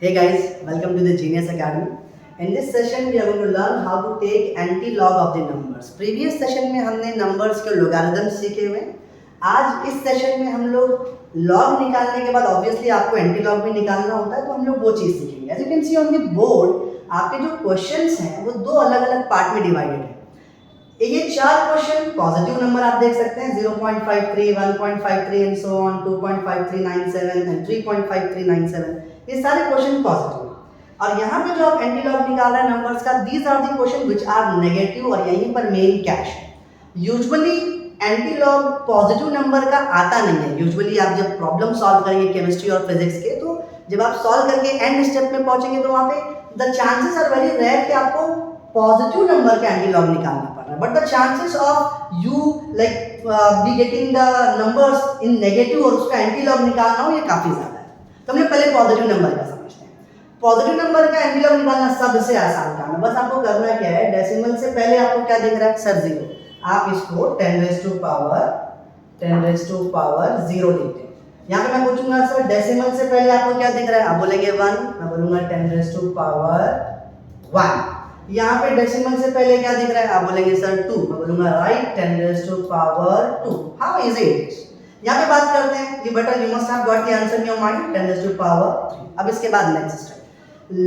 Hey guys, welcome to the Genius Academy. In this session, we are going to learn how to take anti-log of the numbers. Previous session में हमने numbers के logarithm सीखे हुए हैं. आज इस session में हम लोग log निकालने के बाद obviously आपको anti-log भी निकालना होता है, तो हम लोग वो चीज़ सीखेंगे. As you can see on the board, आपके जो questions हैं वो दो अलग-अलग part में divided हैं. ये चार क्वेश्चन पॉजिटिव नंबर आप देख सकते हैं 0.53, 1.53 एंड सो ऑन 2.5397 एंड 3.5397 ये सारे क्वेश्चन पॉजिटिव हैं और यहाँ पे जो आप एंटी लॉग निकाल रहे हैं नंबर्स का these are the question which are negative और यहीं पर मेन कैश है. Usually anti log positive number का आता नहीं है. यूजुअली आप जब प्रॉब्लम सॉल्व करेंगे केमिस्ट्री और फिजिक्स के तो जब आप सॉल्व करके एंड स्टेप में पहुंचेंगे तो वहाँ पे the chances are very rare कि आपको पॉजिटिव नंबर का एंटी लॉग निकालना पड़ रहा है. But the chances of you like be getting the numbers in negative और उसका एंटी लॉग निकालना हो ये काफी ज्यादा है. तो हमने पहले पॉजिटिव नंबर का समझते हैं. पॉजिटिव नंबर का एंटी लॉग निकालना सबसे आसान काम है. बस आपको करना क्या है, डेसिमल से पहले आपको क्या दिख रहा है सर 0. आप इसको 10 रेज़ टू पावर 0 लिखते हैं. यहाँ पे मैं पूछूंगा सर डेसिमल से पहले आपको क्या दिख रहा है, आप बोलेंगे 1, मैं बोलूंगा 10 रेज़ टू पावर 1. यहाँ पे डेसिमल से पहले क्या दिख रहा है, आप बोलेंगे सर 2, मैं बोलूंगा right 10 raise to power 2. How easy it is. यहाँ पे बात करते हैं, you better you must have got the answer in your mind 10 raise to power 3. अब इसके बाद नेक्स्ट स्टेप,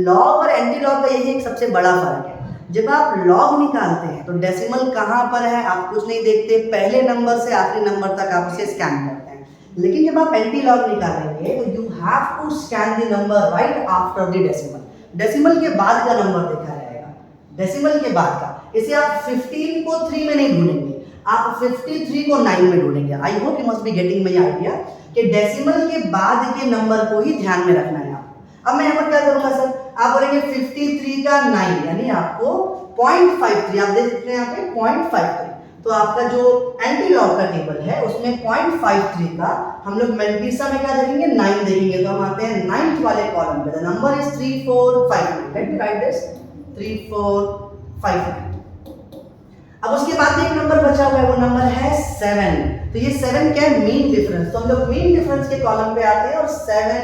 लॉग और एंटी लॉग का यही एक सबसे बड़ा फर्क है. जब आप लॉग निकालते हैं तो डेसिमल कहाँ पर है आप कुछ नहीं देखते, पहले नंबर से आखिरी नंबर तक आप उसे स्कैन करते हैं. लेकिन जब आप एंटी लॉग निकालेंगे तो you have to scan the number right after the decimal. Decimal के बाद का नंबर देखा रहेगा, डेसिमल के बाद का. इसे आप 15 को 3 में नहीं ढूंढेंगे, आप 53 को 9 में ढूंढेंगे. आई hope you must be getting my idea कि डेसिमल के बाद के नंबर को ही ध्यान में रखना है आपको. अब मैं यहाँ पर क्या करूंगा सर, आप बोलेंगे 53 का 9 यानी आपको 0.53, आप देख सकते हैं यहाँ पे 0.53. तो आपका जो एंटी लॉग का टेबल है उसमें 0.53 का हम लोग मेंटिसा में क्या देखेंगे 9 देखेंगे. तो हम आते हैं 9th वाले कॉलम पे. The number is 3459. Let me right this 3459. अब उसके बाद एक नंबर बचा हुआ है, वो नंबर है 7. तो ये 7 क्या है, मीन डिफरेंस. तो हम लोग मीन डिफरेंस के कॉलम पे आते हैं और 7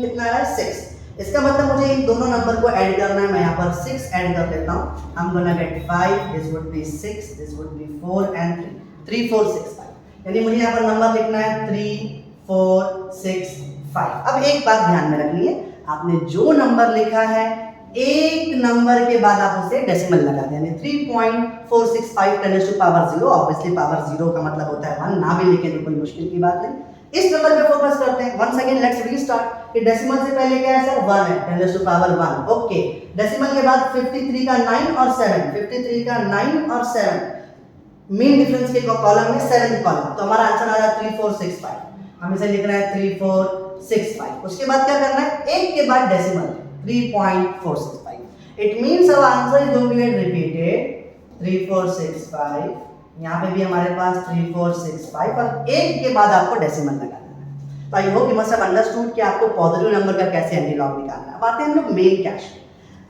कितना है 6. इसका मतलब मुझे इन दोनों नंबर को ऐड करना है. मैं यहाँ पर 6 ऐड कर देता हूँ. I'm gonna get 5, this would be 6, this would be 4 and 3. 3 4 6 5. यानी मुझे यहाँ पर नंबर लिखना है 3 4 6 5. अब एक बात ध्यान में रखनी है, आपने जो नंबर लिखा है एक नंबर के बाद आप उसे डेसिमल लगा दें. यानी 3.465 10 raise to power 0. Obviously power 0 का मतलब होता है 1, ना भी लिखें तो कोई मुश्किल की बात नहीं. इस नंबर पे फोकस करते हैं. Once again let's restart. कि डेसिमल से पहले क्या है सर 1 है 10 raise to power 1. Okay, decimal के बाद 53 का 9 और 7, 53 का 9 और 7 मीन डिफरेंस के कॉलम में 7th कॉलम. तो हमारा आंसर आ रहा है 3465. हम इसे लिख रहे हैं 3465. उसके बाद क्या करना है, एक के बाद decimal 3.465. It means our answer is going to get repeated 3465. यहाँ पे भी हमारे पास 3465 और एक के बाद आपको डेसिमल लगा देना है. तो I hope you must have understood कि आपको पॉजिटिव नंबर का कैसे एंटी लॉग निकालना है. अब आते हैं हम लोग मेन कैश.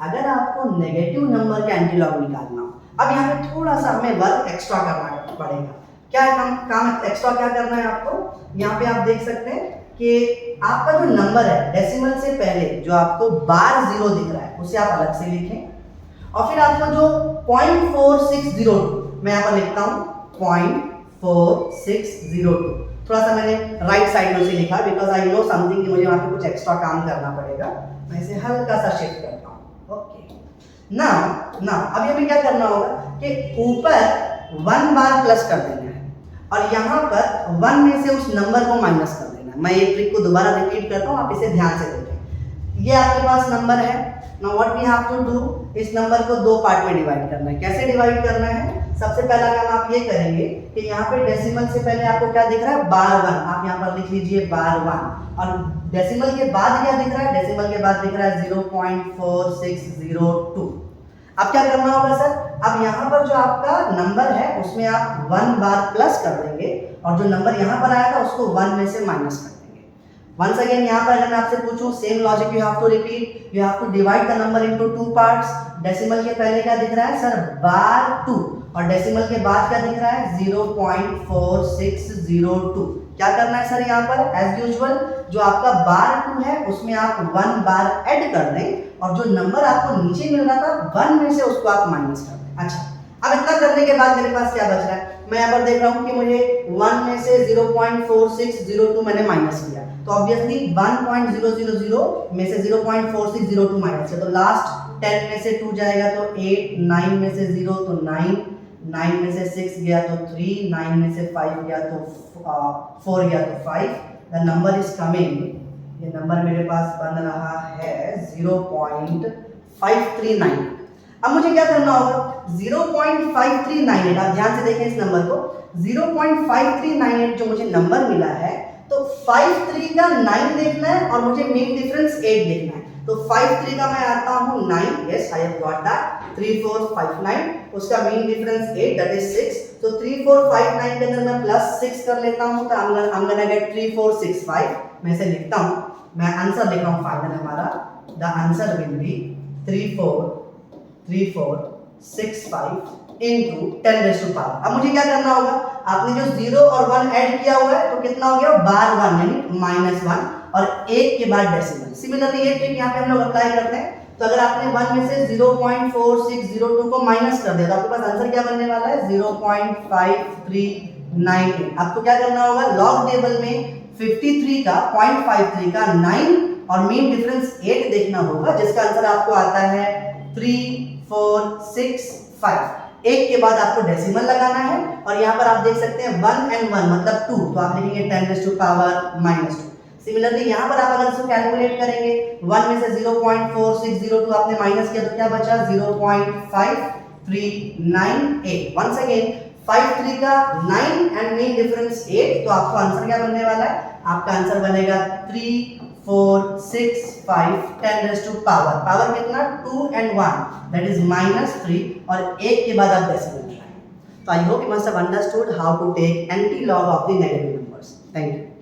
अगर आपको नेगेटिव नंबर का एंटी लॉग निकालना हो, अब यहाँ पे थोड़ा सा हमें वर्क एक्स्ट्रा करना पड़ेगा. क्या काम एक्स्ट्रा क्या करना है आपको, यहाँ पे आप देख सकते हैं कि आपका जो नंबर है डेसिमल से पहले जो आपको बार 0 दिख रहा है उसे आप अलग से लिखें. और फिर आपको जो 0.4602 मैं यहाँ पर लिखता हूँ 0.4602. थोड़ा सा मैंने राइट साइड में उसे लिखा बिकॉज आई नो समथिंग कि मुझे वहाँ पे कुछ एक्स्ट्रा काम करना पड़ेगा. मैं इसे हल्का सा शिफ्ट करता हूँ. ओके, नाउ अभी हमें क्या करना होगा कि ऊपर 1 बार प्लस कर देना है और यहाँ पर 1 में से उस नंबर को माइनस कर देना है. मैं ये ट्रिक को दोबारा रिपीट करता हूँ, आप इसे ध्यान से देखें. ये आपके पास नंबर है. Now what we have to do, इस नंबर को दो पार्ट में डिवाइड करना है. कैसे डिवाइड करना है, सबसे पहला काम आप ये करेंगे कि यहाँ पे डेसिमल से पहले आपको क्या दिख रहा है बार 1. आप यहाँ पर लिख लीजिए बार 1 और डेसिमल के बाद क्या दिख रहा है, डेसिमल के बाद दिख रहा है 0.4602. अब क्या करना होगा सर, अब यहाँ पर जो आपका नंबर है उसमें आप 1 बार प्लस कर देंगे और जो नंबर यहाँ पर आया था उसको 1 में से माइनस कर देंगे. वंस अगेन यहाँ पर अगर मैं आपसे पूछूं same logic you have to repeat. You have to divide the number into 2 parts. Decimal के पहले क्या दिख रहा है सर बार 2 और डेसिमल के बाद क्या दिख रहा है 0.4602. क्या करना है सर यहाँ पर एज यूजुअल जो आपका बार 2 है उसमें आप 1 बार ऐड कर दें और जो नंबर आपको नीचे मिल रहा था 1 में से उसको आप माइनस कर दें। अच्छा, अब इतना करने के बाद मेरे पास क्या बच रहा है, मैं यहाँ पर देख रहा हूँ कि मुझे 1 में से 0.4602 मैंने माइनस किया, तो ऑब्वियसली 1.000 में से 0.4602 माइनस किया तो लास्ट 10 में से 2 जाएगा तो 8, 9 में से 0 तो 9, 9 में से 6 गया तो 3, 9 में से 5 गया तो 4 गया तो 5, द नंबर इज कमिंग, ये नंबर मेरे पास बन रहा है 0.5398। अब मुझे क्या करना होगा 0.5398, आप ध्यान से देखें इस नंबर को, 0.5398 जो मुझे नंबर मिला है तो 53 का 9 देखना है और मुझे मीन डिफरेंस 8 देखना है, तो 53 का मैं आता हूं 9, yes I have got that 3459, उसका मीन डिफरेंस 8 दैट इज 6, तो 3459 के अंदर मैं प्लस 6 कर लेता हूं तो आई एम गोना गेट 3465, मैं इसे लिखता हूं, मैं आंसर लिख रहा हूं फाइनल हमारा, the answer will be 3465 into 10 raised to power। अब मुझे क्या करना होगा, आपने जो 0 और 1 ऐड किया हुआ है तो कितना हो गया बार 1 यानी -1 और 1 के बाद डेसिमल। सिमिलरली ये ट्रिक यहाँ पे हम लोग अप्लाई करते हैं, तो अगर आपने 1 में से 0.4602 को माइनस कर दिया तो आपके पास आंसर क्या बनने वाला है 0.5398। आपको क्या करना होगा लॉग टेबल में 53 का 0.53 का 9 और मीन डिफरेंस 8 देखना होगा, जिसका आंसर आपको आता है 3465। एक के बाद आपको डेसिमल लगाना है और यहाँ पर आप देख सकते हैं 1 and 1 मतलब 2, तो आप लिखेंगे 10 raised to power -2। सिमिलरली यहाँ पर आप अगर इसको कैलकुलेट करेंगे 1 में से 0.4602 आपने माइनस किया तो क्या बचा 0.5398। वंस अगेन 53 का 9 एंड मीन डिफरेंस 8, तो आपको आंसर क्या बनने वाला है, आपका आंसर बनेगा 3465 10 raised to power, पावर कितना 2 and 1 दैट इज -3 और 1 के बाद आप डेसिमल लगाएं। तो I hope you must have understood how to take anti log of the negative numbers. Thank you.